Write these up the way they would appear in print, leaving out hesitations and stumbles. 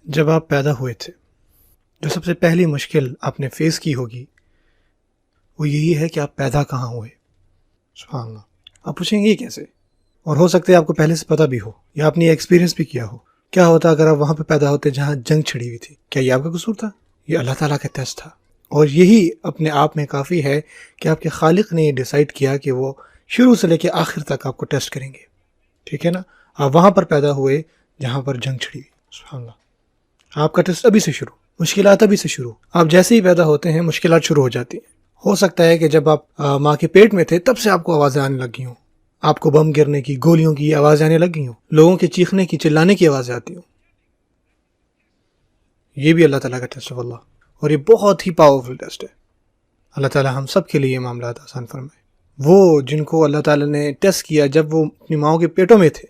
جب آپ پیدا ہوئے تھے جو سب سے پہلی مشکل آپ نے فیس کی ہوگی وہ یہی ہے کہ آپ پیدا کہاں ہوئے. سبحان اللہ. آپ پوچھیں گے یہ کیسے؟ اور ہو سکتا ہے آپ کو پہلے سے پتہ بھی ہو یا آپ نے ایکسپیرینس بھی کیا ہو. کیا ہوتا اگر آپ وہاں پہ پیدا ہوتے جہاں جنگ چھڑی ہوئی تھی؟ کیا یہ آپ کا قصور تھا؟ یہ اللہ تعالیٰ کا ٹیسٹ تھا. اور یہی اپنے آپ میں کافی ہے کہ آپ کے خالق نے یہ ڈیسائیڈ کیا کہ وہ شروع سے لے کے آخر تک آپ کو ٹیسٹ کریں گے. ٹھیک ہے نا؟ آپ وہاں پر پیدا ہوئے جہاں پر جنگ چھڑی ہوئی. سبحان اللہ. آپ کا ٹیسٹ ابھی سے شروع، مشکلات ابھی سے شروع. آپ جیسے ہی پیدا ہوتے ہیں مشکلات شروع ہو جاتی ہیں. ہو سکتا ہے کہ جب آپ ماں کے پیٹ میں تھے تب سے آپ کو آوازیں آنے لگ گئی ہوں، آپ کو بم گرنے کی، گولیوں کی آوازیں آنے لگ گئی ہوں، لوگوں کے چیخنے کی، چلانے کی آوازیں آتی ہوں. یہ بھی اللہ تعالیٰ کا ٹیسٹ ہے واللہ، اور یہ بہت ہی پاورفل ٹیسٹ ہے. اللہ تعالیٰ ہم سب کے لیے یہ معاملات آسان فرمائے. وہ جن کو اللہ تعالیٰ نے ٹیسٹ کیا جب وہ اپنی ماؤں کے پیٹوں میں تھے.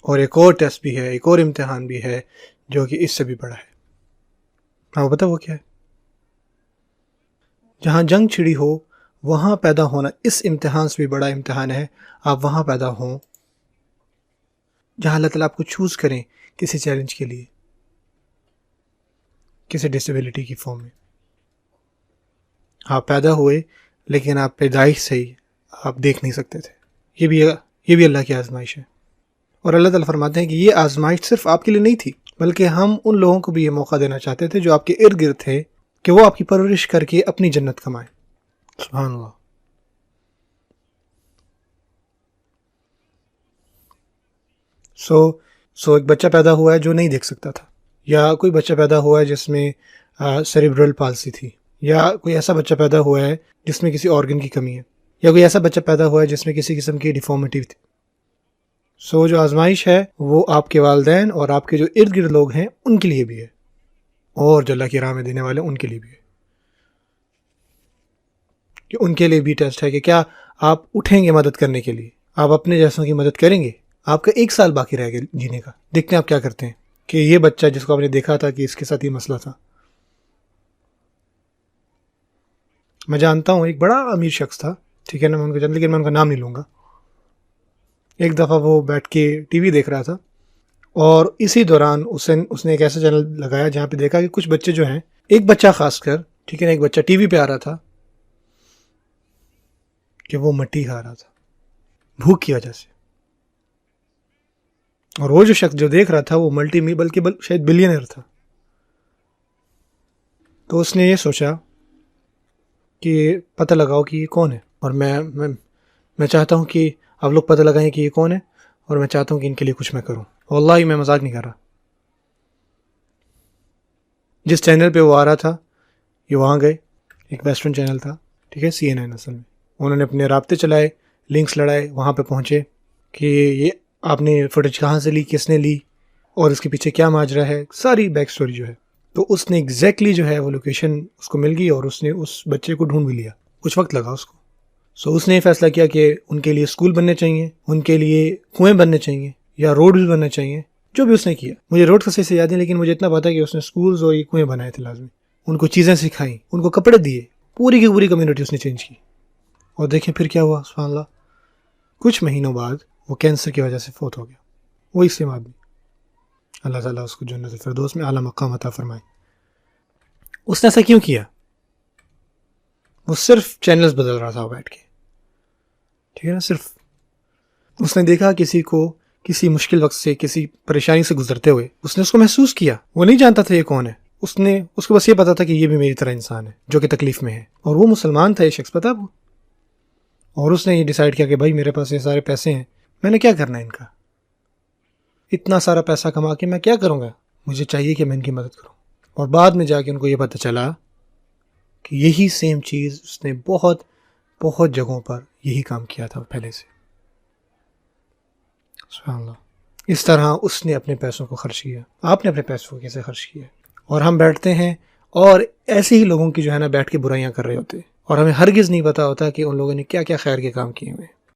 اور ایک اور ٹیسٹ بھی ہے، ایک اور امتحان بھی ہے جو کہ اس سے بھی بڑا ہے. آپ کو پتہ وہ کیا ہے؟ جہاں جنگ چھڑی ہو وہاں پیدا ہونا اس امتحان سے بھی بڑا امتحان ہے. آپ وہاں پیدا ہوں جہاں اللہ تعالیٰ آپ کو چوز کریں کسی چیلنج کے لیے، کسی ڈسیبلٹی کی فارم میں. آپ پیدا ہوئے لیکن آپ پیدائش سے ہی آپ دیکھ نہیں سکتے تھے. یہ بھی اللہ کی آزمائش ہے. اور اللہ تعالیٰ فرماتے ہیں کہ یہ آزمائش صرف آپ کے لیے نہیں تھی بلکہ ہم ان لوگوں کو بھی یہ موقع دینا چاہتے تھے جو آپ کے ارد گرد تھے کہ وہ آپ کی پرورش کر کے اپنی جنت کمائیں. سبحان اللہ. سو ایک بچہ پیدا ہوا ہے جو نہیں دیکھ سکتا تھا، یا کوئی بچہ پیدا ہوا ہے جس میں سیریبرل پالسی تھی، یا کوئی ایسا بچہ پیدا ہوا ہے جس میں کسی آرگن کی کمی ہے، یا کوئی ایسا بچہ پیدا ہوا ہے جس میں کسی قسم کی ڈیفارمیٹی تھی. جو آزمائش ہے وہ آپ کے والدین اور آپ کے جو ارد گرد لوگ ہیں ان کے لیے بھی ہے، اور جو اللہ کی راہ میں دینے والے ان کے لیے بھی ہے. کہ ان کے لیے بھی ٹیسٹ ہے کہ کیا آپ اٹھیں گے مدد کرنے کے لیے، آپ اپنے جیسوں کی مدد کریں گے. آپ کا 1 سال باقی رہ گیا جینے کا، دیکھتے ہیں آپ کیا کرتے ہیں. کہ یہ بچہ جس کو آپ نے دیکھا تھا کہ اس کے ساتھ یہ مسئلہ تھا، میں جانتا ہوں ایک بڑا امیر شخص تھا، ٹھیک ہے نا، میں ان کو جانتا لیکن میں ان کا نام نہیں لوں گا. ایک دفعہ وہ بیٹھ کے ٹی وی دیکھ رہا تھا اور اسی دوران اس نے ایک ایسا چینل لگایا جہاں پہ دیکھا کہ کچھ بچے جو ہیں، ایک بچہ خاص کر، ٹھیک ہے نا، ایک بچہ ٹی وی پہ آ رہا تھا کہ وہ مٹی کھا رہا تھا بھوک کی وجہ سے. اور وہ جو شخص جو دیکھ رہا تھا وہ بلکہ شاید بلینئر تھا. تو اس نے یہ سوچا کہ پتہ لگاؤ کہ یہ کون ہے، اور میں چاہتا ہوں کہ آپ لوگ پتہ لگائیں کہ یہ کون ہے، اور میں چاہتا ہوں کہ ان کے لیے کچھ میں کروں. واللہ میں مذاق نہیں کر رہا. جس چینل پہ وہ آ رہا تھا یہ وہاں گئے، ایک ویسٹرن چینل تھا، ٹھیک ہے، CNN اصل میں. انہوں نے اپنے رابطے چلائے، لنکس لڑائے، وہاں پہ پہنچے کہ یہ آپ نے فوٹیج کہاں سے لی، کس نے لی، اور اس کے پیچھے کیا ماجرا ہے، ساری بیک سٹوری جو ہے. تو اس نے ایگزیکٹلی جو ہے وہ لوکیشن اس کو مل گئی، اور اس نے اس بچے کو ڈھونڈ بھی لیا. کچھ وقت لگا اس کو. اس نے یہ فیصلہ کیا کہ ان کے لیے اسکول بننے چاہیے، ان کے لیے کنویں بننے چاہیے، یا روڈ بھی بننے چاہیے. جو بھی اس نے کیا، مجھے روڈ کا صحیح سے یاد نہیں، لیکن مجھے اتنا پتا کہ اس نے اسکولز اور یہ کنویں بنائے تھے لازمی. ان کو چیزیں سکھائیں، ان کو کپڑے دیے، پوری کی پوری کمیونٹی اس نے چینج کی. اور دیکھیں پھر کیا ہوا. سبحان اللہ. کچھ مہینوں بعد وہ کینسر کی وجہ سے فوت ہو گیا. وہ اسلام آدمی. اللہ تعالیٰ اس کو جنت الفردوس میں اعلیٰ مقام عطا فرمائے. اس نے ایسا کیوں کیا؟ وہ صرف چینلز بدل رہا تھا بیٹھ کے، ٹھیک ہے نا. صرف اس نے دیکھا کسی کو کسی مشکل وقت سے، کسی پریشانی سے گزرتے ہوئے، اس نے اس کو محسوس کیا. وہ نہیں جانتا تھا یہ کون ہے، اس کو بس یہ پتا تھا کہ یہ بھی میری طرح انسان ہے جو کہ تکلیف میں ہے. اور وہ مسلمان تھا یہ شخص، پتا وہ. اور اس نے یہ ڈیسائیڈ کیا کہ بھائی میرے پاس یہ سارے پیسے ہیں، میں نے کیا کرنا ہے ان کا، اتنا سارا پیسہ کما کے میں کیا کروں گا، مجھے چاہیے کہ میں ان کی مدد کروں. اور بعد میں جا کے ان کو یہ پتہ چلا کہ یہی سیم چیز اس نے بہت بہت جگہوں پر یہی کام کیا تھا پہلے سے. سبحان اللہ. اس طرح اس نے اپنے پیسوں کو خرچ کیا. آپ نے اپنے پیسوں کو کیسے خرچ کیا؟ اور ہم بیٹھتے ہیں اور ایسے ہی لوگوں کی جو ہے نا بیٹھ کے برائیاں کر رہے ہوتے ہیں، اور ہمیں ہرگز نہیں پتا ہوتا کہ ان لوگوں نے کیا کیا خیر کے کام کیے ہوئے ہیں.